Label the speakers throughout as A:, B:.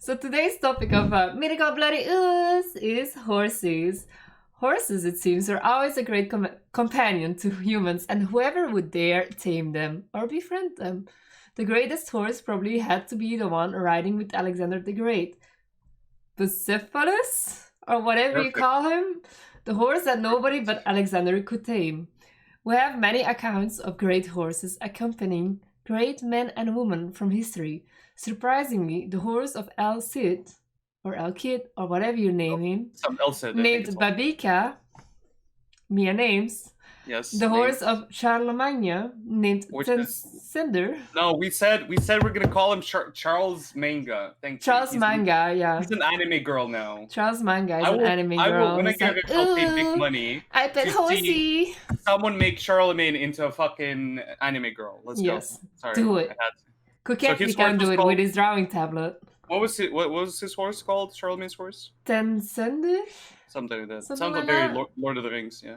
A: So today's topic of mythical bloody ooze is horses. Horses, it seems, are always a great companion to humans, and whoever would dare tame them or befriend them. The greatest horse probably had to be the one riding with Alexander the Great. Bucephalus? Or whatever you
B: Perfect.
A: call him. The horse that nobody but Alexander could tame. We have many accounts of great horses accompanying great men and women from history. Surprisingly, the horse of El Cid, or El Kid, or whatever you name him,
B: Something else said, I think
A: named
B: it's all.
A: Babica, mere names,
B: Yes.
A: the horse
B: names.
A: of Charlemagne, named
B: Which is
A: Tensender,
B: no. We said we're gonna call him Charles Manga. Thank you.
A: Charles Manga, yeah.
B: He's an anime girl now.
A: Charles Manga is
B: I
A: an
B: will.
A: anime
B: I will
A: girl.
B: when I
A: He's
B: get
A: like,
B: it. I'll pay big
A: ooh,
B: money
A: I bet
B: to see
A: horsey.
B: someone make Charlemagne into a fucking anime girl. Let's
A: Yes,
B: go. Sorry,
A: do
B: I
A: it.
B: had to. So
A: Kokeki
B: his horse
A: can
B: was
A: do it
B: called.
A: with his drawing tablet.
B: What was his horse called? Charlemagne's horse?
A: Tensender?
B: Something like that.
A: Something
B: Sounds
A: like
B: like very
A: that.
B: Lord of the Rings. Yeah.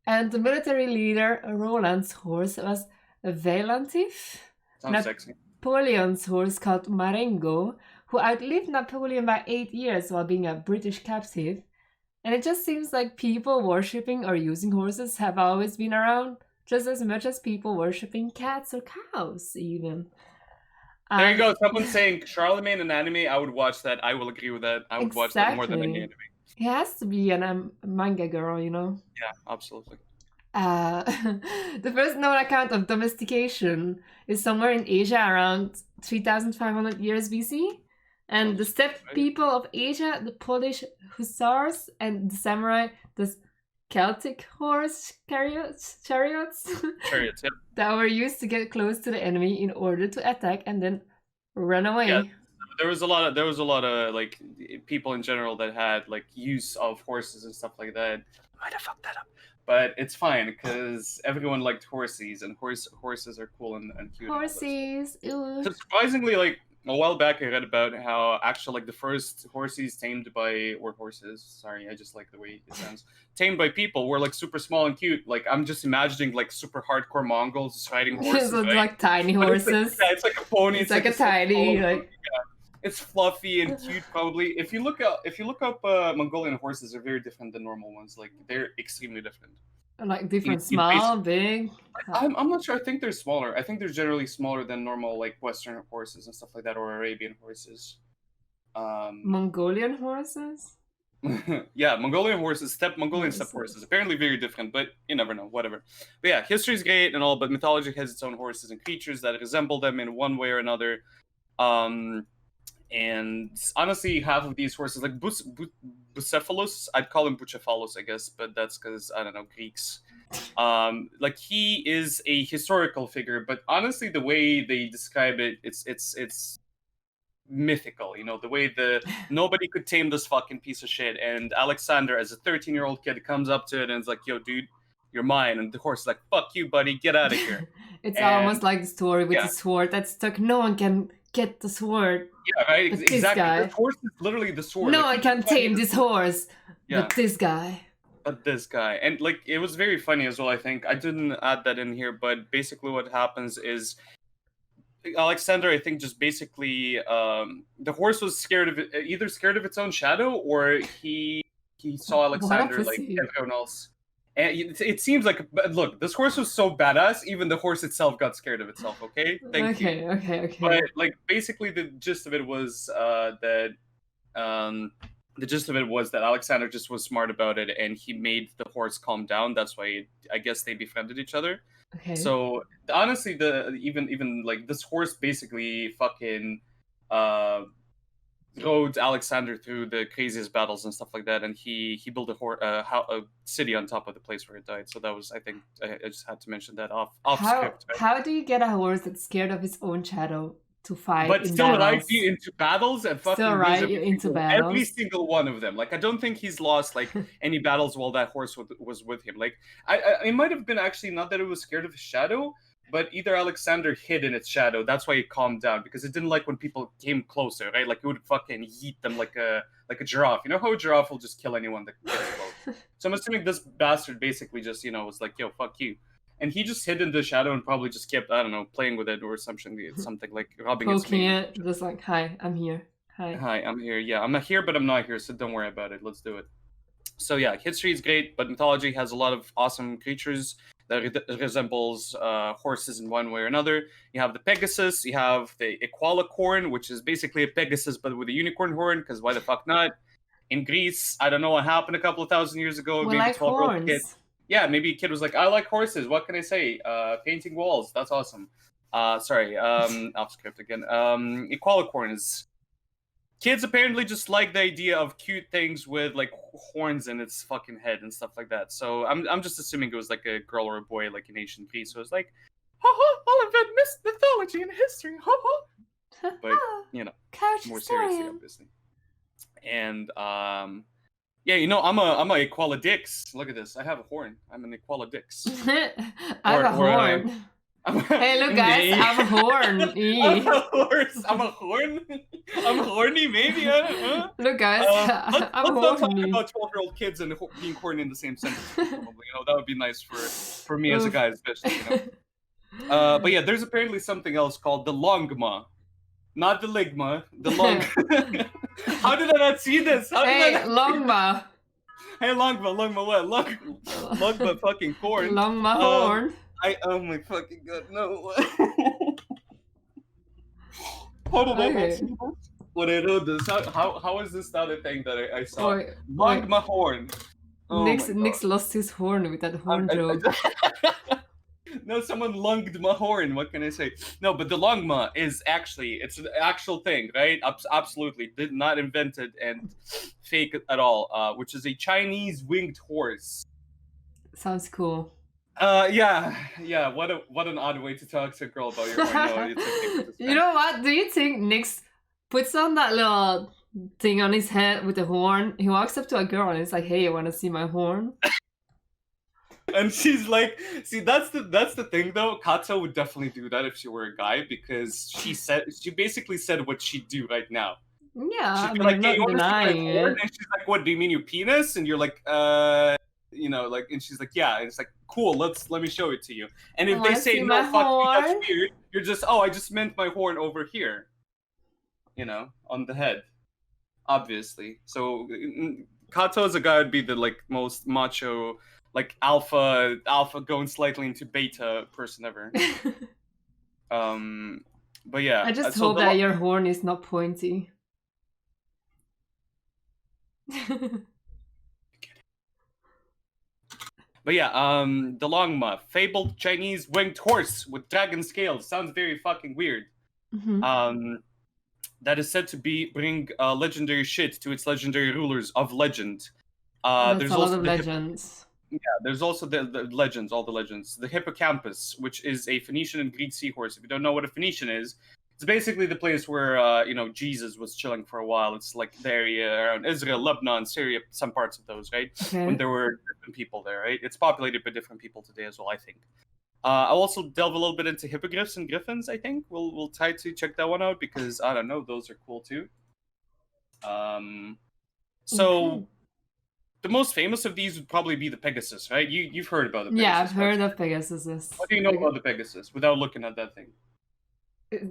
A: And the military leader, Roland's horse, was Valentif.
B: Sounds sexy.
A: Napoleon's horse, called Marengo, who outlived Napoleon by 8 years while being a British captive. And it just seems like people worshipping or using horses have always been around, just as much as people worshipping cats or cows, even.
B: There you go. Someone saying Charlemagne an anime. I would watch that. I will agree with that. I would watch that more than any
A: Exactly.
B: anime.
A: He has to be a manga girl, you know?
B: Yeah, absolutely.
A: The first known account of domestication is somewhere in Asia around 3,500 years BC. And the steppe people of Asia, the Polish hussars, and the samurai, the Celtic horse chariots,
B: Chariots, yeah.
A: that were used to get close to the enemy in order to attack and then run away.
B: Yeah, there was a lot of like people in general that had like use of horses and stuff like that. I might have fucked that up, but it's fine because everyone liked horses, and horses are cool and cute.
A: Horses,
B: So surprisingly, like a while back, I read about how actually like the first horses tamed by horses. Sorry, I just like the way it sounds. Tamed by people were like super small and cute. Like I'm just imagining like super hardcore Mongols just riding horses.
A: So
B: right?
A: like tiny
B: But
A: horses.
B: it's like a pony.
A: It's like a tiny, like
B: it's fluffy and cute. Probably if you look up Mongolian horses, they're very different than normal ones. Like they're extremely different.
A: different, small, big.
B: I'm not sure. I think they're smaller. I think they're generally smaller than normal like Western horses and stuff like that, or Arabian horses.
A: Mongolian horses.
B: Yeah, Mongolian steppe horses. Apparently very different, but you never know. Whatever. But yeah, history's great and all, but mythology has its own horses and creatures that resemble them in one way or another. And honestly, half of these horses, like Bucephalus, I'd call him Bucephalus, I guess, but that's because I don't know Greeks. Like he is a historical figure, but honestly, the way they describe it, it's mythical. You know, the way nobody could tame this fucking piece of shit, and Alexander, as a 13-year-old kid, comes up to it and is like, "Yo, dude, you're mine," and the horse is like, "Fuck you, buddy, get out of here."
A: It's almost like the story with the sword that's stuck. No one can get the sword.
B: Yeah, right.
A: But
B: exactly.
A: This guy.
B: The horse is literally the sword.
A: No one can tame this horse.
B: Yeah.
A: But this guy.
B: And like it was very funny as well. I think I didn't add that in here, but basically what happens is Alexander, I think, just basically the horse was scared of it, either scared of its own shadow, or he saw Alexander like everyone else. And it seems like, look, this horse was so badass, even the horse itself got scared of itself, okay? Thank you.
A: Okay.
B: But, like, basically the gist of it was that Alexander just was smart about it, and he made the horse calm down. That's why I guess they befriended each other.
A: Okay.
B: So, honestly, even like, this horse basically fucking rode Alexander through the craziest battles and stuff like that, and he built a city on top of the place where it died. So that was, I think, I just had to mention that off script.
A: Right? How do you get a horse that's scared of its own shadow to fight?
B: But still ride you into battles and fucking
A: ride you into battles.
B: Every single one of them. Like I don't think he's lost like any battles while that horse was with him. Like it might have been actually not that it was scared of his shadow, but either Alexander hid in its shadow. That's why it calmed down, because it didn't like when people came closer, right? Like it would fucking yeet them like a giraffe. You know how a giraffe will just kill anyone that gets close. So I'm assuming this bastard basically just was like, yo, fuck you. And he just hid in the shadow and probably just kept, I don't know, playing with it or something like rubbing its
A: it, just like, hi, I'm here. Hi.
B: Hi, I'm here. Yeah, I'm not here, but I'm not here, so don't worry about it. Let's do it. So yeah, history is great, but mythology has a lot of awesome creatures that resembles horses in one way or another. You have the Pegasus, you have the Equalicorn, which is basically a Pegasus but with a unicorn horn, because why the fuck not? In Greece, I don't know what happened a couple of thousand years ago.
A: We
B: Maybe
A: like
B: 12-year-old kid.
A: horns.
B: Yeah, maybe a kid was like, I like horses. What can I say? Painting walls. That's awesome. Sorry, off script again. Equalicorns. Kids apparently just like the idea of cute things with like horns in its fucking head and stuff like that. So I'm just assuming it was like a girl or a boy like in ancient Greece. So it's like, haha, I'll invent mythology and history, haha. But you know,
A: Couch
B: more seriously,
A: historian.
B: obviously. And yeah, you know, I'm a Equalidix. Look at this. I have a horn. I'm an Equalidix.
A: I have a horn. Hey, look, guys, I have a horn.
B: I'm a horse. I'm a horn. I'm horny, maybe. I don't know.
A: Look, guys,
B: Let's
A: I'm
B: not talk
A: horny.
B: about 12-year-old kids and being horny in the same sentence. Probably, you know, that would be nice for me as a guy, especially. You know. But yeah, there's apparently something else called the longma, not the ligma, the long. How did I not see this? How did I
A: Hey,
B: not
A: longma.
B: Hey, longma, what? Longma, fucking corn.
A: Longma horn.
B: Oh my fucking god, no. How did I not see this? When I wrote this, how is this not a thing that I saw?
A: Oi,
B: Longma horn. Oh
A: Nix lost his horn with that horn joke.
B: No, someone lunged my horn. What can I say? No, but the longma is actually, it's an actual thing, right? Absolutely. Did not invented and fake at all, which is a Chinese winged horse.
A: Sounds cool.
B: Yeah. What an odd way to talk to a girl about your horn. No, it's okay.
A: You know what? Do you think Nix puts on that little thing on his head with the horn? He walks up to a girl and he's like, "Hey, you want to see my horn?"
B: And she's like, see, that's the thing though. Kato would definitely do that if she were a guy, because she basically said what she'd do right now.
A: Yeah,
B: She'd be
A: I'm
B: like, hey, you
A: not
B: want to see my
A: denying
B: horn?
A: it.
B: And she's like, what do you mean, your penis? And you're like, you know, like, and she's like, yeah. And it's like, cool, let me show it to you. And if they say no, fuck you, that's weird, you're just, oh, I just meant my horn over here, you know, on the head, obviously. So Kato as a guy would be the like most macho, like alpha going slightly into beta person ever. But yeah,
A: I just hope that your horn is not pointy.
B: But yeah, the longma, fabled Chinese winged horse with dragon scales. Sounds very fucking weird.
A: Mm-hmm.
B: That is said to bring legendary shit to its legendary rulers of legend.
A: That's
B: there's
A: a
B: also
A: lot of legends.
B: Yeah, there's also the legends, all the legends. The hippocampus, which is a Phoenician and Greek seahorse. If you don't know what a Phoenician is, it's basically the place where you know, Jesus was chilling for a while. It's like the area around Israel, Lebanon, Syria, some parts of those, right?
A: Okay.
B: When there were different people there, right? It's populated by different people today as well, I think. I'll also delve a little bit into hippogriffs and griffins, I think. We'll try to check that one out because, I don't know, those are cool too. So the most famous of these would probably be the Pegasus, right? You've heard about the Pegasus.
A: Yeah, I've heard of Pegasus.
B: What do you know about the Pegasus without looking at that thing?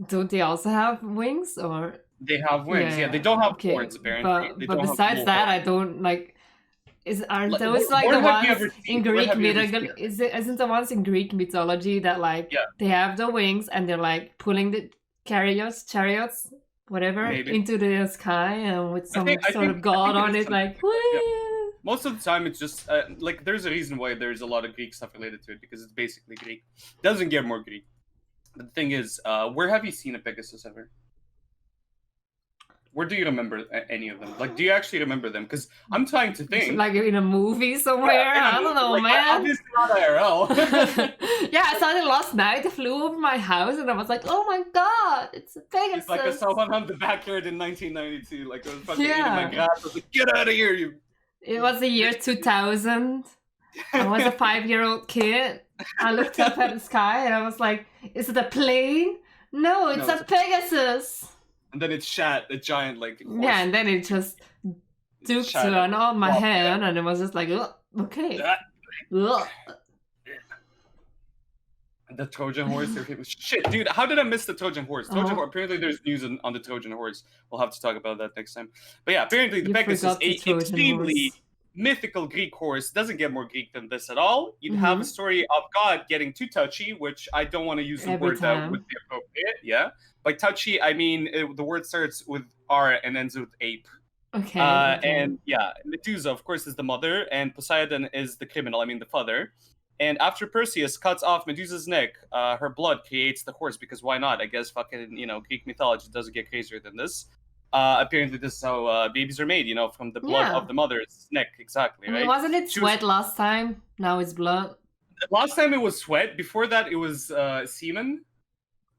A: Don't they also have wings, or?
B: They have wings. Yeah, they don't have horns apparently.
A: But besides that, I don't like. Aren't those
B: what
A: like the
B: have you
A: ones
B: ever
A: in
B: seen?
A: Greek mythology? Isn't the ones in Greek mythology that like they have the wings and they're like pulling the chariots, whatever,
B: Maybe.
A: into the sky and with some sort of god on it, like woo.
B: Yeah. Most of the time, it's just like there's a reason why there's a lot of Greek stuff related to it because it's basically Greek. It doesn't get more Greek. But the thing is, where have you seen a Pegasus ever? Where do you remember any of them? Like, do you actually remember them? Because I'm trying to think.
A: Like in a movie somewhere?
B: Yeah,
A: I don't know,
B: like,
A: man.
B: Obviously not IRL.
A: Yeah, I saw it last night. It flew over my house and I was like, oh my god, it's a Pegasus.
B: It's like I saw one on the backyard in 1992. Like, I was fucking eating my grass. I was like, get out of here, you.
A: It was the year 2000. I was a 5-year-old kid. I looked up at the sky and I was like, is it a plane? No, it's a Pegasus.
B: And then it shat a giant, like, horse.
A: Yeah, and then it just took turn on my hand and it was just like, oh, okay.
B: And The Trojan horse, their famous shit, dude. How did I miss the Trojan horse? Trojan horse.
A: Oh,
B: Apparently, there's news on the Trojan horse. We'll have to talk about that next time. But yeah, apparently the
A: you
B: Pegasus,
A: forgot the
B: a
A: Trojan
B: extremely
A: horse.
B: mythical Greek horse, doesn't get more Greek than this at all. You'd have a
A: Mm-hmm.
B: story of God getting too touchy, which I don't want to use a
A: Every
B: word that would
A: time.
B: be appropriate. Yeah, by touchy, I mean the word starts with R and ends with ape.
A: Okay, okay.
B: And yeah, Medusa, of course, is the mother, and Poseidon is the criminal, I mean the father. And after Perseus cuts off Medusa's neck, her blood creates the horse, because why not? I guess fucking, Greek mythology doesn't get crazier than this. Apparently, this is how babies are made, from the blood of
A: Yeah.
B: the mother's neck, exactly,
A: I mean,
B: right?
A: wasn't it
B: She was
A: sweat last time? Now it's blood.
B: last time it was sweat. Before that, it was semen.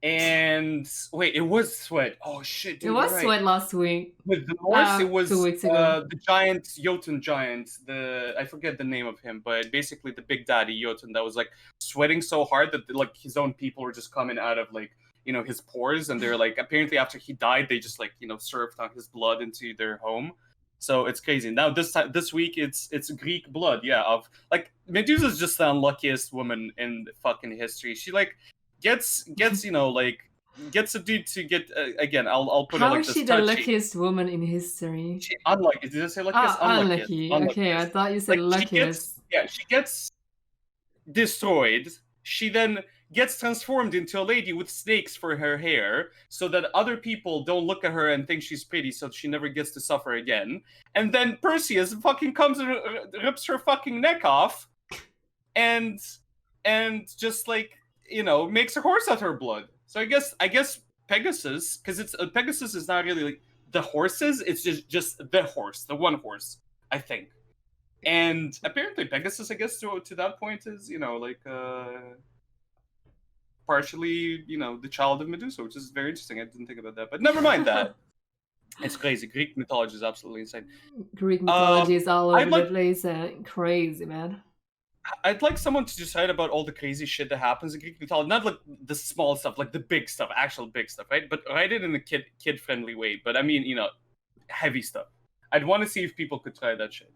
B: And wait, it was sweat. Oh shit,
A: It
B: dude, you're
A: was
B: right.
A: sweat last week.
B: With the Norse, it
A: 2
B: was
A: weeks ago.
B: the giant Jotun giant. I forget the name of him, but basically the big daddy Jotun that was like sweating so hard that like his own people were just coming out of like his pores, and they're like apparently after he died they just like served on his blood into their home. So it's crazy. Now this week it's Greek blood, yeah. Of like Medusa's just the unluckiest woman in fucking history. She like gets like gets a dude to get again. I'll put it
A: How
B: like
A: is
B: this:
A: she the
B: touchy.
A: luckiest woman in history?
B: She unlucky. Did I say luckiest?
A: Ah,
B: Unluckiest.
A: unlucky. Okay, I
B: Unluckiest.
A: thought you said
B: Like she gets
A: luckiest.
B: she gets destroyed. She then gets transformed into a lady with snakes for her hair, so that other people don't look at her and think she's pretty, so she never gets to suffer again. And then Perseus fucking comes and rips her fucking neck off, and just like makes a horse out of her blood. So I guess Pegasus, because it's Pegasus is not really like the horses. It's just the horse, the one horse, I think. And apparently Pegasus, I guess to that point is like partially the child of Medusa, which is very interesting. I didn't think about that, but never mind that. It's crazy. Greek mythology is absolutely insane.
A: Greek mythology is all over
B: I'd
A: the
B: like
A: place. Crazy, man.
B: I'd like someone to just write about all the crazy shit that happens in Greek mythology, not like the small stuff, like the big stuff, actual big stuff, right? But write it in a kid friendly way. But I mean, heavy stuff. I'd want to see if people could try that shit.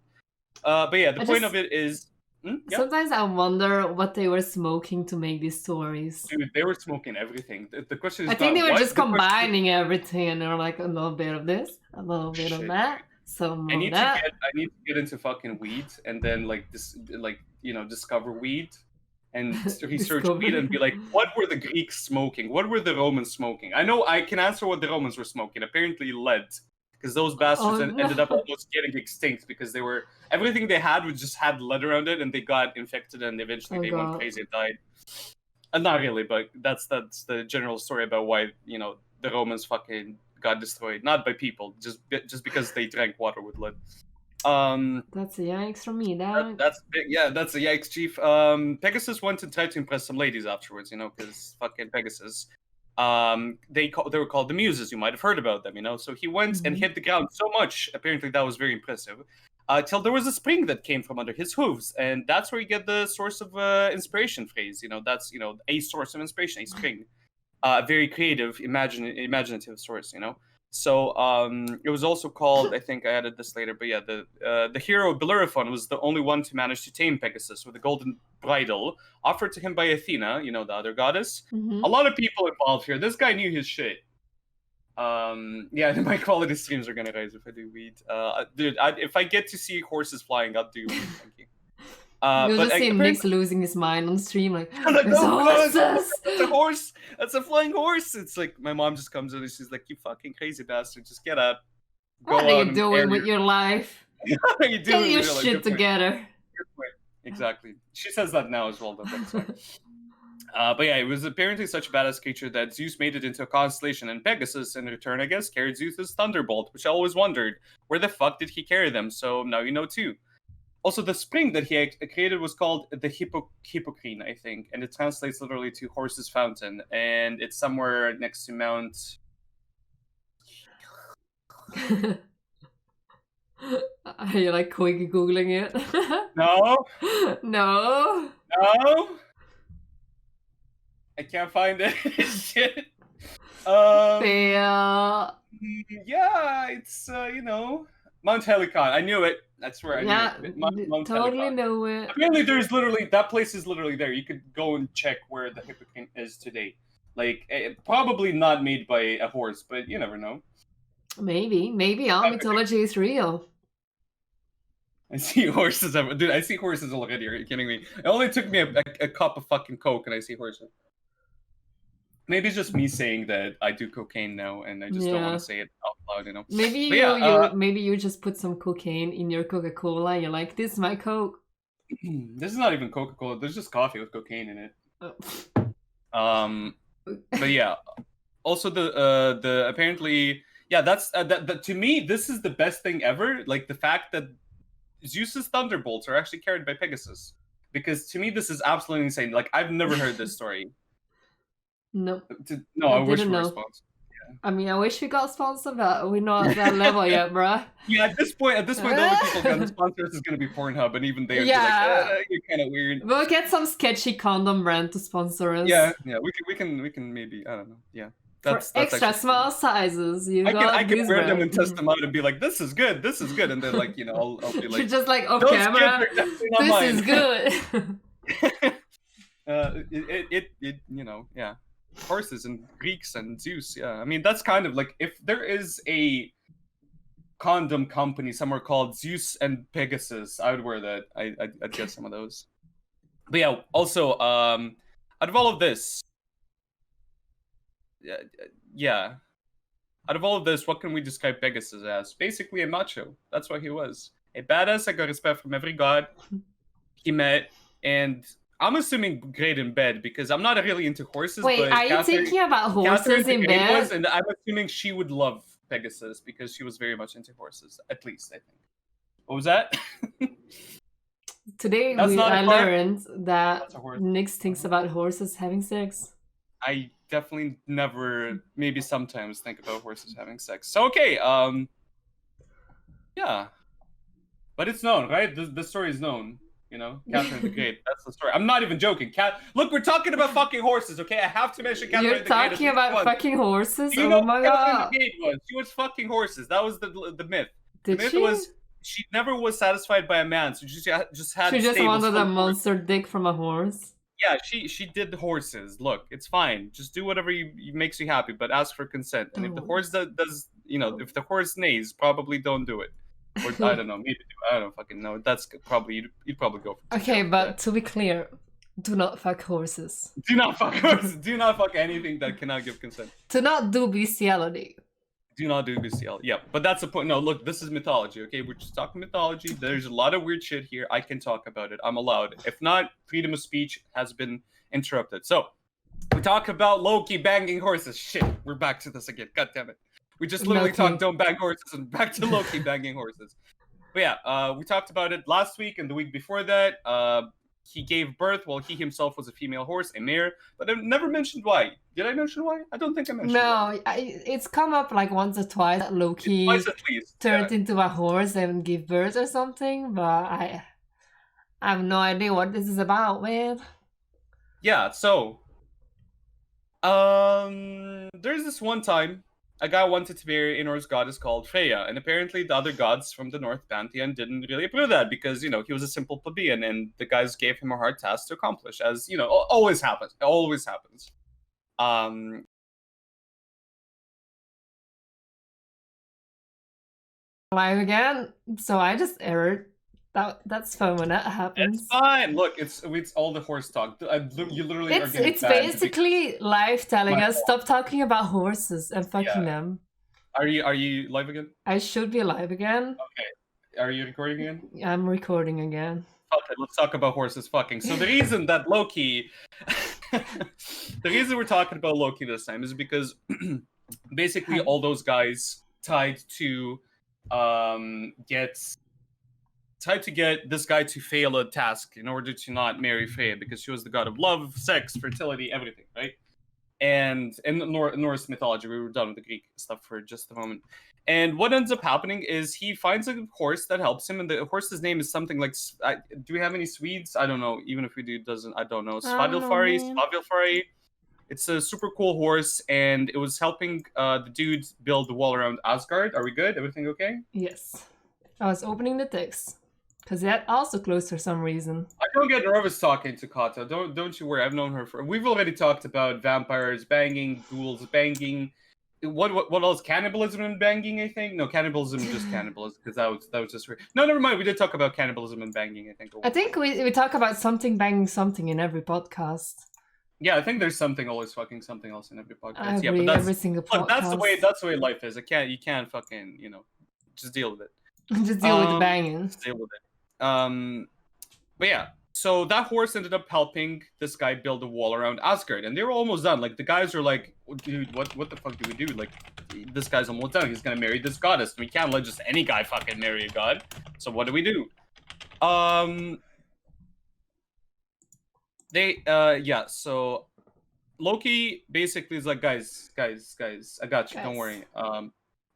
B: But yeah, the
A: I
B: point
A: just
B: of it is, yeah,
A: sometimes I wonder what they were smoking to make these stories.
B: dude, they were smoking everything. The question
A: I
B: is
A: think they
B: not
A: were
B: what.
A: just
B: The question is,
A: combining everything, and they were like a little bit of this, a little bit of
B: shit.
A: that, some
B: I
A: of
B: need
A: that.
B: to get into fucking weed, and then like this, like discover weed and research weed
A: Discover.
B: and be like, what were the Greeks smoking? What were the Romans smoking? I know I can answer what the Romans were smoking. Apparently lead, because those bastards
A: Oh
B: ended up
A: no!
B: almost getting extinct because they were everything they had was just had lead around it, and they got infected, and eventually
A: Oh
B: they went
A: god!
B: crazy and died. Not really, but that's the general story about why the Romans fucking got destroyed, not by people, just because they drank water with lead.
A: That's a yikes from me, dog.
B: That's big. Yeah, that's a yikes, chief. Pegasus went and tried to impress some ladies afterwards, because fucking Pegasus. They were called the Muses. You might have heard about them, So he went and
A: Mhm.
B: hit the ground so much. Apparently, that was very impressive. Till there was a spring that came from under his hooves, and that's where you get the source of inspiration phrase. That's a source of inspiration, a spring, a very creative, imaginative source. So it was also called. I think I added this later, but yeah, the hero Bellerophon was the only one to manage to tame Pegasus with a golden bridle offered to him by Athena, the other goddess.
A: Mhm.
B: A lot of people involved here. This guy knew his shit. Yeah, my quality streams are gonna rise if I do weed. Dude, if I get to see horses flying, I'll do weed. Thank you.
A: You'll
B: But
A: just see Nick's
B: apparently,
A: losing his mind on stream, like,
B: I'm like,
A: there's
B: oh god,
A: horses!
B: that's a horse. That's a flying horse. It's like my mom just comes in and she's like, you fucking crazy bastard, just get up,
A: What
B: go
A: are
B: on
A: you
B: and air
A: doing with your life?
B: what are you
A: Get
B: doing
A: your
B: with your life?
A: shit
B: Good point.
A: together.
B: Good point. Exactly. She says that now as well, though, but it's fine. But yeah, it was apparently such a badass creature that Zeus made it into a constellation, and Pegasus, in return, I guess, carried Zeus's thunderbolt, which I always wondered, where the fuck did he carry them? So now you know too. Also, the spring that he created was called the Hippocrene, I think, and it translates literally to horse's fountain, and it's somewhere next to Mount.
A: Are you like quick googling it?
B: No,
A: No.
B: no, I can't find it. Shit.
A: Fail.
B: Yeah, it's Mount Helicon. I knew it. I swear I knew
A: Yeah,
B: it. Mount
A: totally
B: Helicon.
A: know it.
B: Apparently, there's literally that place is literally there. You could go and check where the hippocamp is today. Like, probably not made by a horse, but you never know.
A: Maybe our mythology is real.
B: I see horses. Dude, I see horses already. Are you kidding me? It only took me a cup of fucking Coke and I see horses. Maybe it's just me saying that I do cocaine now and I just don't want to say it out loud, you know.
A: Maybe
B: But yeah,
A: maybe you just put some cocaine in your Coca-Cola and you're like, this is my Coke.
B: This is not even Coca-Cola. There's just coffee with cocaine in it.
A: Oh.
B: But yeah. Also the apparently that's that to me this is the best thing ever. Like the fact that Zeus's thunderbolts are actually carried by Pegasus. Because to me this is absolutely insane. Like I've never heard this story.
A: No.
B: No, I wish we were sponsored. Yeah.
A: I mean, I wish we got sponsored, but we're not at that level yet, bruh.
B: Yeah, at this point, the only people going to sponsor us is going to be Pornhub, and even they would be like, "You're kind of weird."
A: We'll get some sketchy condom brand to sponsor us.
B: Yeah, we can maybe, I don't know. Yeah,
A: that's extra small sizes.
B: I can wear them and test them out and be like, "This is good, and then like I'll be like,
A: you're just like off camera. This is good.
B: it yeah. Horses and Greeks and Zeus, yeah. I mean, that's kind of like if there is a condom company somewhere called Zeus and Pegasus, I would wear that. I'd get some of those. But yeah, also, out of all of this, out of all of this, what can we describe Pegasus as? Basically a macho. That's what he was. A badass that got respect from every god he met, and I'm assuming great in bed because I'm not really into horses.
A: Wait,
B: but
A: are you thinking about horses in bed?
B: Was, and I'm assuming she would love Pegasus because she was very much into horses. At least I think. What was that?
A: Today I learned that Nix thinks about horses having sex.
B: I definitely never, maybe sometimes think about horses having sex. So okay, yeah, but it's known, right? The story is known. Catherine the Great. That's the story. I'm not even joking. Look, we're talking about fucking horses, okay? I have to mention Catherine the Great.
A: You're talking about fucking horses?
B: Do you know what Catherine the Great was? She was fucking horses. That was the myth. The myth was she never was satisfied by a man, so she just had.
A: She just wanted a monster dick from a horse.
B: Yeah, she did horses. Look, it's fine. Just do whatever makes you happy, but ask for consent. And if the horse does, if the horse neighs, probably don't do it. Or I don't know, maybe I don't fucking know. That's probably you'd probably go for.
A: Okay, but to be clear, do not fuck horses.
B: Do not fuck horses. Do not fuck anything that cannot give consent.
A: Do not do bestiality.
B: Do not do bestiality. Yeah, but that's the point. No, look, this is mythology. Okay, we're just talking mythology. There's a lot of weird shit here. I can talk about it. I'm allowed. If not, freedom of speech has been interrupted. So we talk about Loki banging horses. Shit, we're back to this again. God damn it. We just literally talked don't bang horses and back to Loki banging horses. But yeah, we talked about it last week and the week before that. He gave birth while he himself was a female horse, a mare, but I never mentioned why. Did I mention why? I don't think I mentioned why.
A: No, it's come up like once or twice that Loki turned into a horse and gave birth or something, but I have no idea what this is about, man.
B: Yeah, so there's this one time a guy wanted to marry a Norse goddess called Freya, and apparently the other gods from the North pantheon didn't really approve of that because, he was a simple plebeian, and the guys gave him a hard task to accomplish, as, always happens. It always happens.
A: Live again? So I just errored. That's fun when that happens.
B: It's fine. Look, it's all the horse talk. You literally are getting
A: It's basically live telling us stop talking about horses and fucking them.
B: Are you live again?
A: I should be live again.
B: Okay. Are you recording again?
A: I'm recording again.
B: Okay, let's talk about horses fucking. So the reason that Loki, the reason we're talking about Loki this time is because basically all those guys tried to get this guy to fail a task in order to not marry Freya because she was the god of love, sex, fertility, everything, right? And in Norse mythology, we were done with the Greek stuff for just a moment. And what ends up happening is he finds a horse that helps him, and the horse's name is something like. Do we have any Swedes? I don't know. Even if we do, I don't know. Svavilfari. It's a super cool horse, and it was helping the dude build the wall around Asgard. Are we good? Everything okay?
A: Yes. I was opening the text. Because that also closed for some reason.
B: I don't get nervous talking to Kata. Don't you worry. I've known her for. We've already talked about vampires banging, ghouls banging. What else? Cannibalism and banging. I think no cannibalism, just cannibalism, because that was just weird. No, never mind. We did talk about cannibalism and banging.
A: I think we talk about something banging something in every podcast.
B: Yeah, I think there's something always fucking something else in every podcast.
A: I agree,
B: but
A: every single podcast.
B: Look, that's the way life is. You can't fucking just deal with it.
A: Just deal with the banging.
B: Just deal with it. But yeah, so that horse ended up helping this guy build a wall around Asgard, and they were almost done. Like the guys are like, dude, what the fuck do we do? Like, this guy's almost done. He's gonna marry this goddess. We can't let just any guy fucking marry a god. So what do we do? So Loki basically is like, guys, I got you. Don't worry.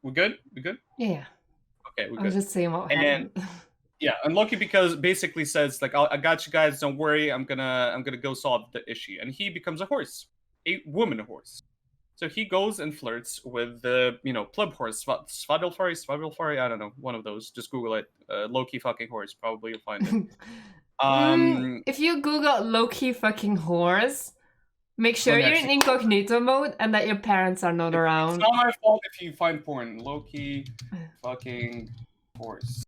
B: We good?
A: Yeah.
B: Okay, we good.
A: I was just saying what happened.
B: Yeah, and Loki because basically says like, I got you guys. Don't worry. I'm gonna go solve the issue, and he becomes a horse, a woman horse. So he goes and flirts with the pleb horse, Svadelfari. I don't know, one of those. Just Google it. Loki fucking horse. Probably you'll find it.
A: If you Google Loki fucking horse, make sure you're in incognito mode and that your parents are not around.
B: It's not my fault if you find porn. Loki fucking horse.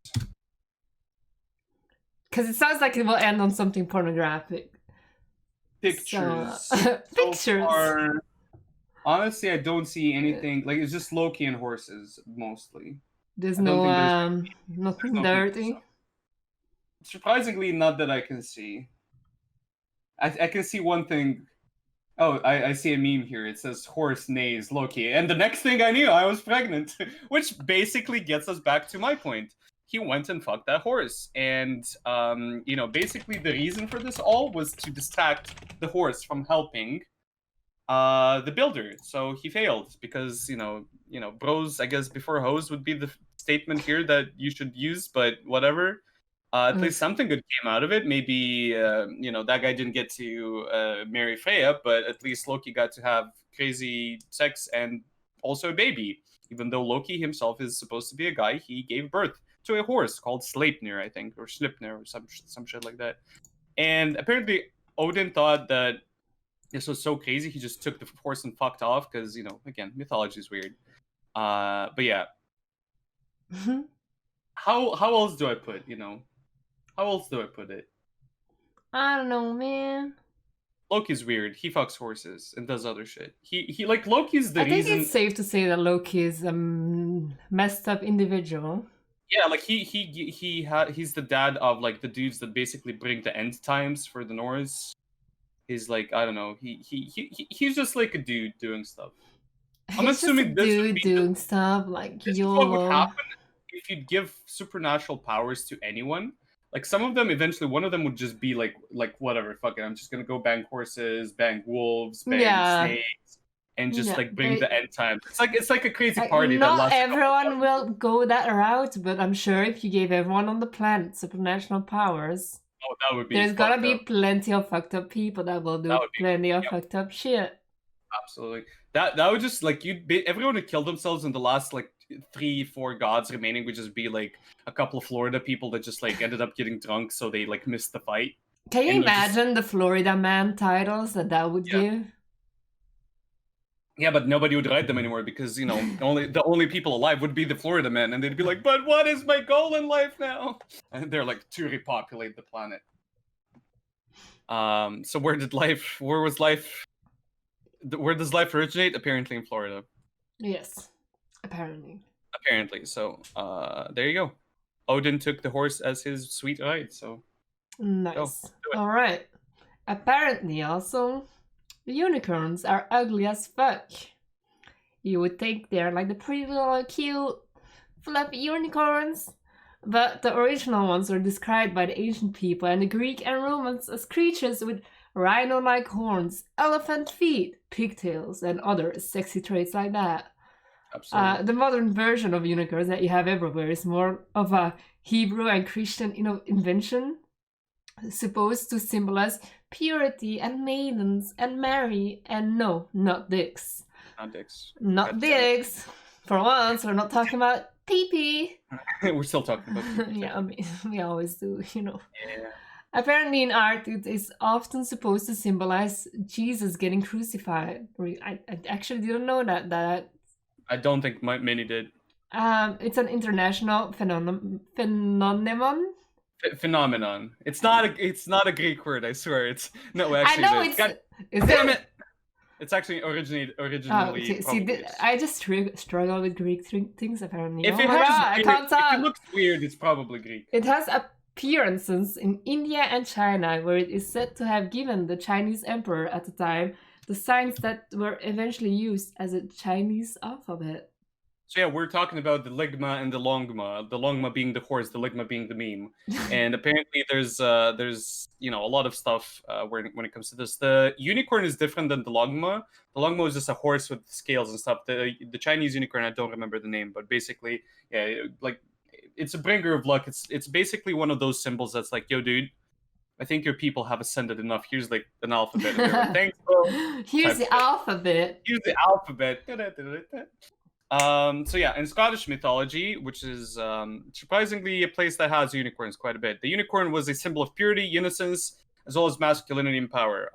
A: Because it sounds like it will end on something pornographic.
B: Pictures.
A: So, pictures.
B: Far, honestly, I don't see anything. Like, it's just Loki and horses, mostly.
A: There's nothing dirty.
B: Surprisingly, not that I can see. I can see one thing. Oh, I see a meme here. It says horse neighs Loki. And the next thing I knew, I was pregnant. Which basically gets us back to my point. He went and fucked that horse. And, basically the reason for this all was to distract the horse from helping the builder. So he failed because, bros, I guess, before hoes would be the statement here that you should use, but whatever. At least something good came out of it. Maybe, that guy didn't get to marry Freya, but at least Loki got to have crazy sex and also a baby. Even though Loki himself is supposed to be a guy, he gave birth to a horse called Sleipnir, I think, or Slipnir, or some shit like that. And apparently Odin thought that this was so crazy, he just took the horse and fucked off, because, again, mythology is weird. But yeah. How else do I put, How else do I put it?
A: I don't know, man.
B: Loki's weird. He fucks horses and does other shit. He like Loki's the reason. I
A: think it's safe to say that Loki is a messed up individual.
B: Yeah, like he's the dad of like the dudes that basically bring the end times for the Norse. He's like, I don't know. He's just like a dude doing stuff. I'm assuming
A: this dude doing stuff like YOLO.
B: What would happen if you'd give supernatural powers to anyone? Like some of them, eventually, one of them would just be like whatever, fuck it, I'm just gonna go bang horses, bang wolves, bang snakes, and just like bring the end times. It's like a crazy party.
A: Not everyone will go that route, but I'm sure if you gave everyone on the planet supernatural powers,
B: that would be.
A: There's gotta be plenty of fucked up people that will do plenty of fucked up shit.
B: Absolutely. That would just like everyone who killed themselves in the last like 3-4 gods remaining would just be like a couple of Florida people that just like ended up getting drunk, so they like missed the fight.
A: Can you imagine the Florida Man titles that would give?
B: Yeah, but nobody would write them anymore because the only people alive would be the Florida Men, and they'd be like, "But what is my goal in life now?" And they're like to repopulate the planet. So where does life originate? Apparently in Florida.
A: Yes. Apparently.
B: So, there you go. Odin took the horse as his sweet ride, so...
A: Nice. Alright. Apparently, also, the unicorns are ugly as fuck. You would think they're like the pretty little cute, fluffy unicorns. But the original ones were described by the ancient people and the Greek and Romans as creatures with rhino-like horns, elephant feet, pigtails, and other sexy traits like that. The modern version of unicorns that you have everywhere is more of a Hebrew and Christian invention, supposed to symbolize purity and maidens and Mary, and no, not dicks.
B: Not dicks.
A: Not dicks. For once, we're not talking about Pee pee.
B: We're still talking about pee-pee
A: Yeah, I
B: technically.
A: mean, we always do, you know.
B: Yeah.
A: Apparently, in art, it is often supposed to symbolize Jesus getting crucified. I actually didn't know that.
B: I don't think many did.
A: It's an international phenomenon.
B: Phenomenon. It's not a Greek word, I swear. It's no,
A: I
B: actually it
A: know
B: is.
A: it's.
B: God
A: Is
B: damn
A: it?
B: it! It's actually
A: Oh,
B: originally
A: okay. See,
B: probably is.
A: I just struggle with Greek things apparently.
B: If
A: Oh
B: it
A: my
B: has
A: god, I
B: weird,
A: can't
B: if it
A: talk.
B: looks weird, it's probably Greek.
A: It has appearances in India and China, where it is said to have given the Chinese emperor at the time the signs that were eventually used as a Chinese alphabet.
B: So yeah, we're talking about the ligma and the longma. The longma being the horse, the ligma being the meme. And apparently, there's a lot of stuff when it comes to this. The unicorn is different than the longma. The longma is just a horse with scales and stuff. The Chinese unicorn, I don't remember the name, but basically, yeah, like it's a bringer of luck. It's basically one of those symbols that's like, yo, dude, I think your people have ascended enough. Here's like an alphabet, and they're like, thanks, bro.
A: Here's
B: Type
A: the
B: shit.
A: alphabet.
B: Here's the alphabet. So yeah, in Scottish mythology, which is surprisingly a place that has unicorns quite a bit, the unicorn was a symbol of purity, innocence, as well as masculinity and power.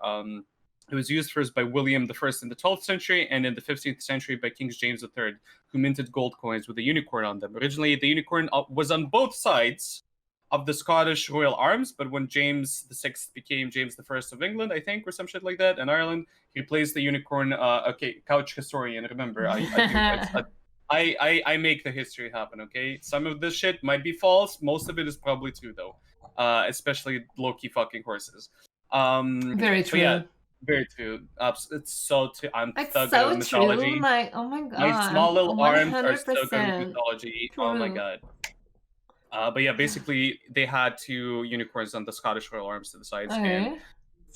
B: It was used first by William the First in the 12th century, and in the 15th century by King James III, who minted gold coins with a unicorn on them. Originally, the unicorn was on both sides of the Scottish royal arms, but when James VI became James the First of England, I think, or some shit like that, and Ireland, he replaced the unicorn. Okay, couch historian. Remember, I make the history happen. Okay, some of this shit might be false. Most of it is probably true, though. Especially low-key fucking horses.
A: Very
B: But yeah,
A: true.
B: very true. It's so true. I'm
A: It's
B: so good at
A: so true.
B: mythology.
A: Like, oh my
B: My small
A: god,
B: little arms are so good with
A: 100%
B: mythology. Oh my
A: true.
B: god. But yeah, basically they had two unicorns on the Scottish royal arms to the sides, and
A: Okay.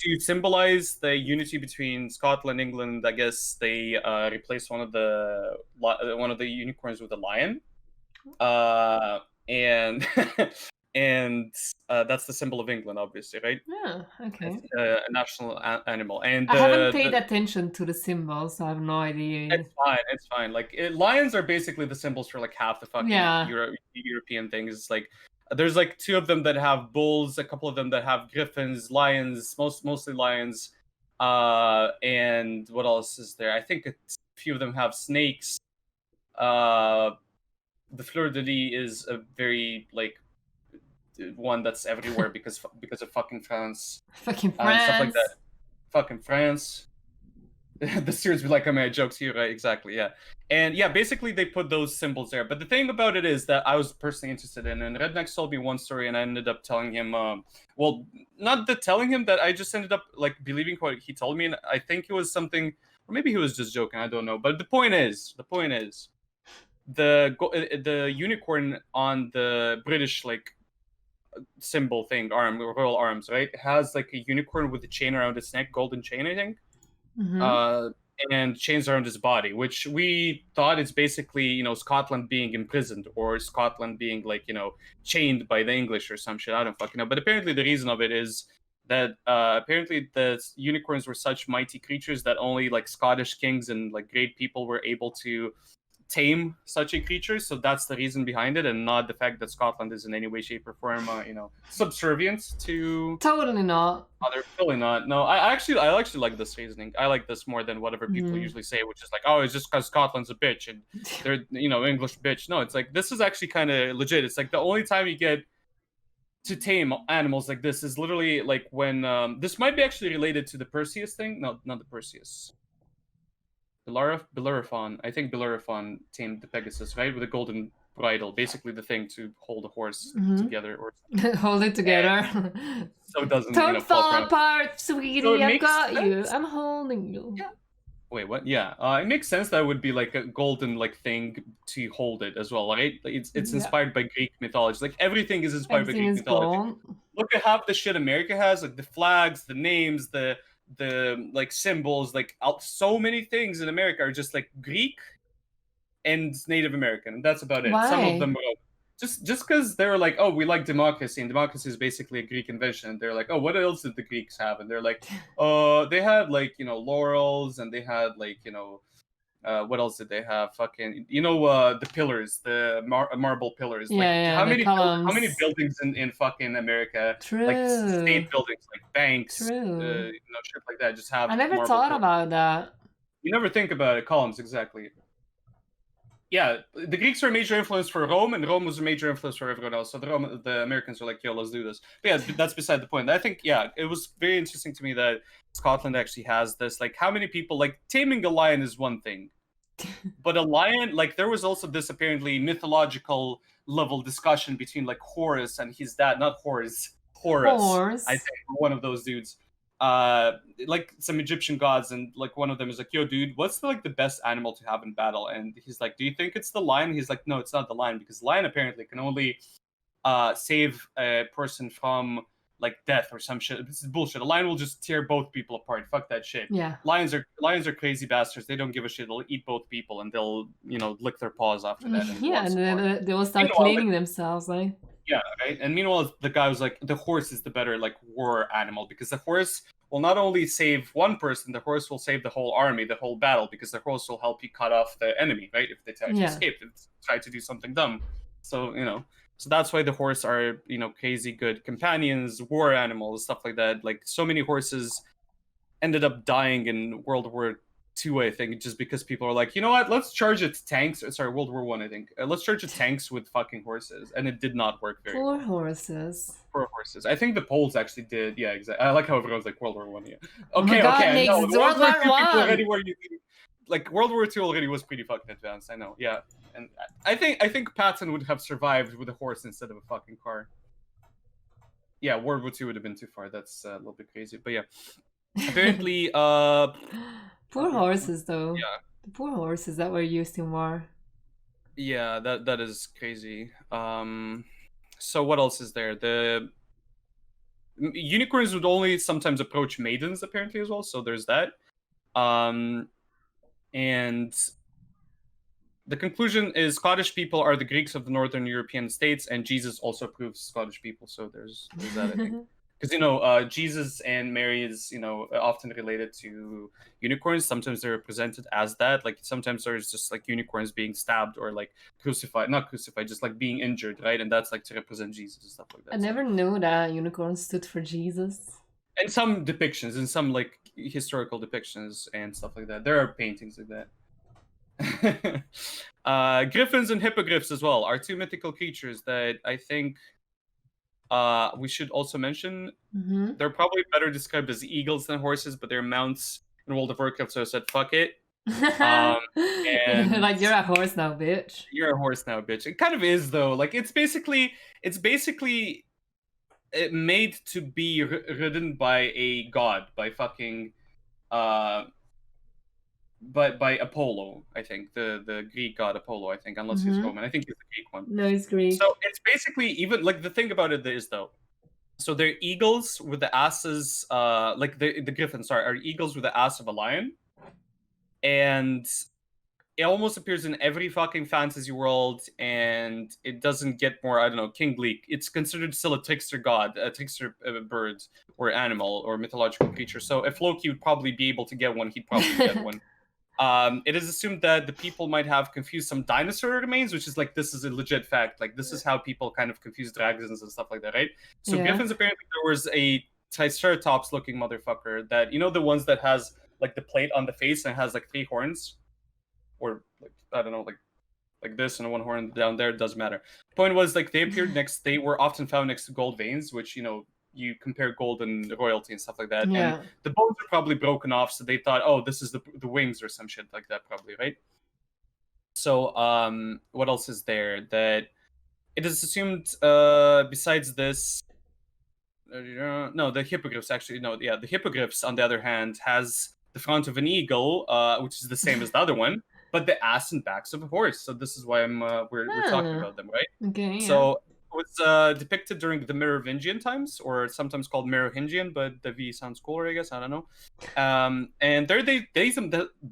B: to symbolize the unity between Scotland and England, I guess they replaced one of the unicorns with a lion, and and that's the symbol of England, obviously, right?
A: Yeah,
B: It's
A: okay.
B: a national animal, and
A: I haven't
B: the,
A: paid
B: the
A: attention to the symbols, so I have no idea.
B: it's fine. It's fine. Like lions are basically the symbols for like half the fucking
A: Yeah.
B: European things. It's like there's like two of them that have bulls, a couple of them that have griffins, lions, mostly lions. And what else is there? I think a few of them have snakes. Uh, the fleur de lis is a very like one that's everywhere because of fucking France
A: Fucking
B: and stuff like that.
A: France.
B: Fucking France. The students be like, "I made jokes here, right?" Exactly, yeah. And yeah, basically they put those symbols there. But the thing about it is that I was personally interested in, and Redneck told me one story, and I ended up telling him, well, not the telling him that I just ended up like believing what he told me, and I think it was something, or maybe he was just joking. I don't know. But the point is, the unicorn on the British like symbol thing, royal arms, right, has like a unicorn with a chain around its neck, golden chain, I think,
A: Mm-hmm.
B: uh, and chains around his body, which we thought is basically, Scotland being imprisoned or Scotland being like, chained by the English or some shit. I don't fucking know. But apparently the reason of it is that apparently the unicorns were such mighty creatures that only like Scottish kings and like great people were able to tame such a creature. So that's the reason behind it, and not the fact that Scotland is in any way, shape, or form, subservient to
A: Totally not.
B: they're really not. No, I actually like this reasoning. I like this more than whatever people
A: Mm.
B: usually say, which is like, oh, it's just because Scotland's a bitch and they're English bitch. No, it's like this is actually kind of legit. It's like the only time you get to tame animals like this is literally like when this might be actually related to the Perseus thing. No, not the Perseus. Bellerophon. I think Bellerophon tamed the Pegasus, right, with a golden bridle, basically the thing to hold a horse
A: Mm-hmm.
B: together, or
A: Hold it together.
B: so it doesn't
A: Don't
B: fall
A: fall
B: apart.
A: apart,
B: So it
A: sweetie. I've
B: makes
A: got you.
B: sense.
A: I'm holding you.
B: Yeah. Wait, what? Yeah, it makes sense that would be like a golden like thing to hold it as well, right? Like, it's
A: Yeah.
B: inspired by Greek mythology. Like everything is inspired by
A: Everything
B: Greek
A: is
B: mythology.
A: gold.
B: Look at half the shit America has, like the flags, the names, the like symbols, like so many things in America are just like Greek and Native American, and that's about it. Some of
A: Why?
B: them are just because they're like, oh, we like democracy, and democracy is basically a Greek invention. And they're like, oh, what else did the Greeks have? And they're like, they had like laurels, and they had like What else did they have? Fucking, the pillars, the marble pillars. Like,
A: Yeah,
B: how
A: the
B: many
A: columns.
B: buildings in fucking America, like
A: True.
B: state buildings, like banks,
A: True.
B: shit like that, just have
A: I never
B: marble
A: thought
B: pillars.
A: about that.
B: You never think about it. Columns, exactly. Yeah, the Greeks were a major influence for Rome, and Rome was a major influence for everyone else. So the Americans were like, "Yo, let's do this." But yeah, that's beside the point. I think, yeah, it was very interesting to me that Scotland actually has this. Like, how many people, like, taming a lion is one thing, but a lion, like, there was also this apparently mythological level discussion between like Horus and his dad, not Horus, I
A: Horse.
B: think, one of those dudes. Like some Egyptian gods, and like one of them is like, "Yo, dude, what's the best animal to have in battle?" And he's like, "Do you think it's the lion?" He's like, "No, it's not the lion, because lion apparently can only save a person from like death or some shit. This is bullshit. A lion will just tear both people apart. Fuck that shit.
A: Yeah.
B: Lions are crazy bastards. They don't give a shit. They'll eat both people, and they'll lick their paws after that and
A: Yeah,
B: want
A: and
B: some more.
A: then they will start
B: Meanwhile,
A: cleaning themselves, like.
B: yeah, right. And meanwhile, the guy was like, the horse is the better like war animal, because the horse will not only save one person, the horse will save the whole army, the whole battle, because the horse will help you cut off the enemy, right? If they try to
A: Yeah.
B: escape, if they try to do something dumb. So so that's why the horse are crazy good companions, war animals, stuff like that. Like, so many horses ended up dying in World War II, I think, just because people are like, you know what, let's charge it tanks. Sorry, World War I, I think. Let's charge it tanks with fucking horses, and it did not work very
A: Poor
B: well
A: horses.
B: for horses. I think the Poles actually did. Yeah, exactly. I like how everyone's like World War I. Yeah.
A: Oh my
B: Okay,
A: god,
B: okay.
A: Nick,
B: No,
A: it's
B: the World
A: World
B: War
A: War
B: II people
A: One.
B: already were using, like, World War II already was pretty fucking advanced. I know. Yeah, and I think Patton would have survived with a horse instead of a fucking car. Yeah, World War II would have been too far. That's a little bit crazy, but yeah. Apparently,
A: Poor horses, though.
B: yeah,
A: The poor horses that were used in war.
B: yeah, that is crazy. So what else is there? The unicorns would only sometimes approach maidens, apparently, as well. So there's that. And the conclusion is Scottish people are the Greeks of the Northern European states, and Jesus also proves Scottish people. So there's that, I think. Because Jesus and Mary is often related to unicorns. Sometimes they're represented as that. Like, sometimes there's just like unicorns being stabbed or like crucified, not crucified, just like being injured, right? And that's like to represent Jesus and stuff like that.
A: I never knew that unicorn stood for Jesus.
B: And some depictions, and some like historical depictions and stuff like that. There are paintings like that. Griffins and hippogriffs as well are two mythical creatures that I think we should also mention.
A: Mm-hmm.
B: They're probably better described as eagles than horses, but they're mounts in World of Warcraft, so I said fuck it. And
A: Like, you're a horse now, bitch.
B: you're a horse now, bitch. It kind of is, though. Like, it's basically made to be ridden by a god, by fucking by Apollo, I think, the Greek god Apollo, I think, unless he's Roman. I think he's the Greek one.
A: No, it's Greek.
B: So it's basically, even like, the thing about it is, though, so they're eagles with the asses, like the griffins, sorry, are eagles with the ass of a lion, and it almost appears in every fucking fantasy world, and it doesn't get more, I don't know, kingly. It's considered still a trickster god, a trickster bird or animal or mythological creature. So if Loki would probably be able to get one, he'd probably get one. It is assumed that the people might have confused some dinosaur remains, which is like, this is a legit fact. Like, this is how people kind of confuse dragons and stuff like that, right? So
A: Yeah.
B: griffins, apparently there was a triceratops looking motherfucker that, the ones that has like the plate on the face and has like 3 horns, or like, I don't know, like this and one horn down there, it doesn't matter. Point was, like, they were often found next to gold veins, which you compare gold and royalty and stuff like that.
A: Yeah.
B: And the bones are probably broken off, so they thought, oh, this is the wings or some shit like that, probably, right? So what else is there? That it is assumed, besides this, no, the hippogriffs, actually, no, yeah, the hippogriffs, on the other hand, has the front of an eagle, which is the same as the other one, but the ass and backs of a horse. So this is why we're talking about them, right?
A: Okay. Yeah.
B: So it was depicted during the Merovingian times, or sometimes called Merovingian, but the V sounds cooler, I guess. I don't know. And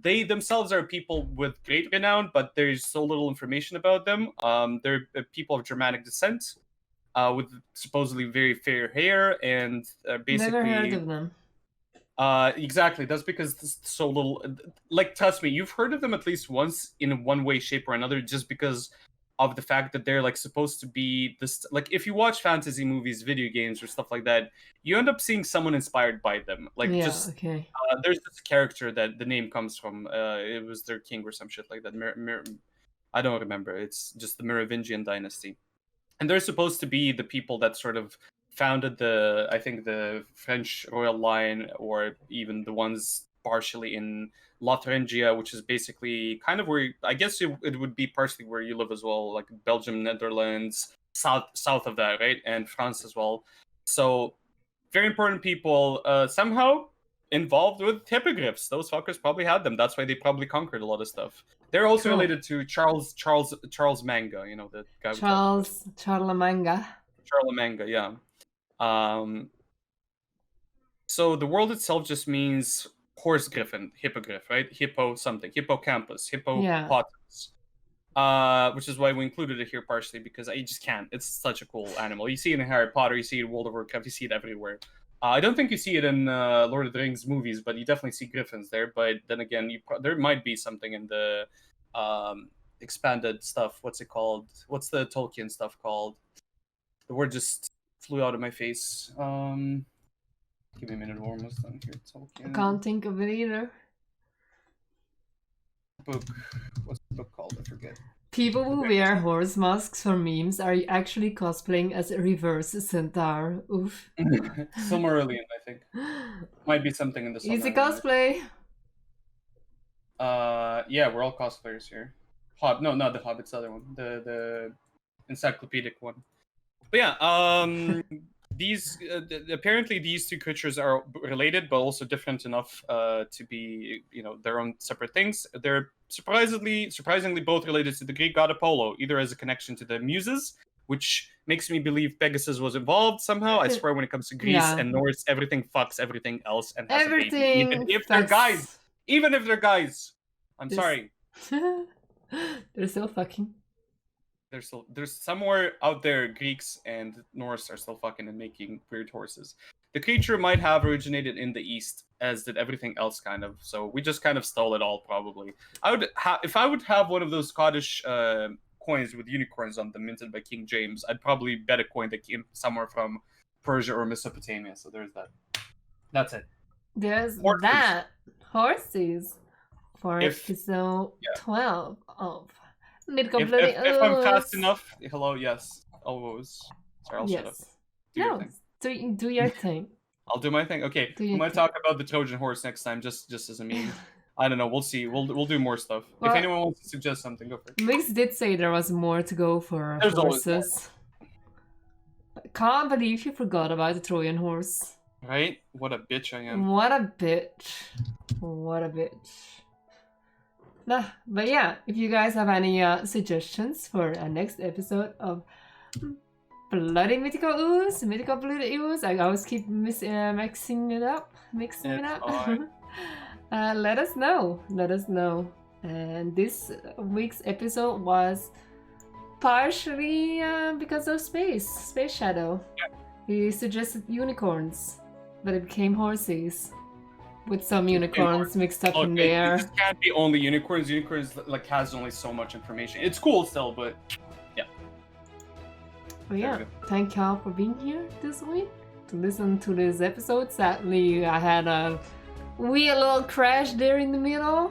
B: they themselves are people with great renown, but there's so little information about them. They're people of Germanic descent, with supposedly very fair hair, and
A: Never heard
B: basically,
A: of them.
B: Exactly. That's because there's so little. Like, trust me, you've heard of them at least once in one way, shape, or another, just because of the fact that they're like supposed to be this. Like, if you watch fantasy movies, video games, or stuff like that, you end up seeing someone inspired by them. Like,
A: Yeah,
B: just
A: okay.
B: there's this character that the name comes from. It was their king or some shit like that. I don't remember. It's just the Merovingian dynasty, and they're supposed to be the people that sort of founded I think the French royal line, or even the ones partially in Lotharingia, which is basically kind of where I guess it would be partially where you live as well, like Belgium, Netherlands, south of that, right, and France as well. So very important people, somehow involved with hippogriffs. Those fuckers probably had them. That's why they probably conquered a lot of stuff. They're also
A: Cool.
B: related to Charles Manga, you know, the guy we talked about.
A: Charlemagne.
B: Charlemagne, yeah. So the world itself just means horse griffin, hippogriff, right? Hippo something, hippocampus, hippopotamus. Which is why we included it here partially, because I just can't. It's such a cool animal. You see it in Harry Potter, you see it in World of Warcraft, you see it everywhere. I don't think you see it in Lord of the Rings movies, but you definitely see griffins there. But then again, there might be something in the expanded stuff. What's it called? What's the Tolkien stuff called? The word just flew out of my face. Give me a minute, we're almost done here. Tolkien.
A: I can't think of it either.
B: Book. What's the book called? I forget.
A: People who wear horse masks for memes are actually cosplaying as a reverse centaur. Oof.
B: Silmarillion, I think. Might be something in the
A: Easy cosplay.
B: Yeah, we're all cosplayers here. No, not the Hobbit's the other one. The encyclopedic one. But yeah, these apparently these two creatures are related, but also different enough to be, you know, their own separate things. They're surprisingly both related to the Greek god Apollo, either as a connection to the Muses, which makes me believe Pegasus was involved somehow. I swear, when it comes to Greece and Norse, everything fucks everything else and has
A: everything,
B: a baby, even if they're guys. Even if they're guys, I'm sorry.
A: They're still fucking.
B: There's somewhere out there, Greeks and Norse are still fucking and making weird horses. The creature might have originated in the East, as did everything else, kind of. So we just kind of stole it all, probably. If I would have one of those Scottish coins with unicorns on them, minted by King James, I'd probably bet a coin that came somewhere from Persia or Mesopotamia. So there's that. That's it.
A: There's that. Horses. For episode 12 of Mythical.
B: If I'm fast enough, hello, yes, OwO's. Sorry, I'll shut up.
A: Do your thing.
B: I'll do my thing. Okay, I'm gonna talk about the Trojan horse next time, just as a meme. I don't know. We'll see. We'll do more stuff. Well, if anyone wants to suggest something, go for it.
A: Mix did say there was more to go for horses. I can't believe you forgot about the Trojan horse.
B: Right? What a bitch I am.
A: What a bitch. What a bitch. Nah, but yeah, if you guys have any suggestions for a next episode of Bloody Mythical OwO's, Mythical Bloody OwO's, I always keep mixing it up. Let us know. Let us know. And this week's episode was partially because of Space Shadow. Yeah. He suggested unicorns, but it became horses. With some unicorns mixed up in there.
B: It can't be only unicorns. Unicorns like has only so much information. It's cool still, but yeah.
A: Well, yeah. Thank y'all for being here this week to listen to this episode. Sadly, I had a weird little crash there in the middle.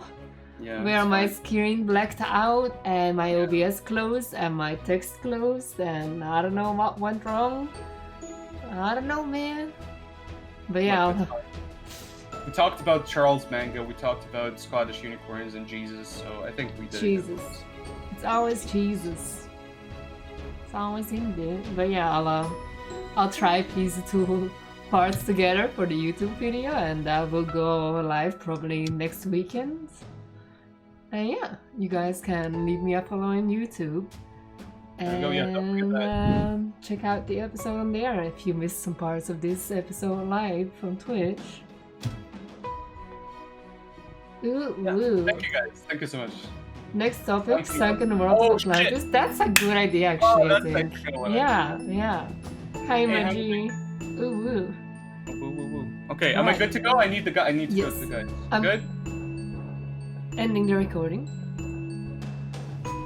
A: Yeah. Where my screen blacked out and my OBS closed and my text closed and I don't know what went wrong. I don't know, man. But yeah.
B: We talked about Charles Manga, we talked about Scottish unicorns and Jesus, so I think we did.
A: Jesus. It's always Jesus. It's always in there. But yeah, I'll try piece the two parts together for the YouTube video and that will go live probably next weekend. And yeah, you guys can leave me a follow on YouTube. And check out the episode on there if you missed some parts of this episode live from Twitch. Ooh.
B: Thank you guys. Thank you so much.
A: Next topic, Sunken World of Atlantis. That's a good idea, actually. I think. Yeah. Hi, Maggie. Ooh.
B: Okay, am I
A: Right.
B: good to go? I need the guy. I need to go
A: Yes.
B: to the guy.
A: I'm
B: Good.
A: ending the recording.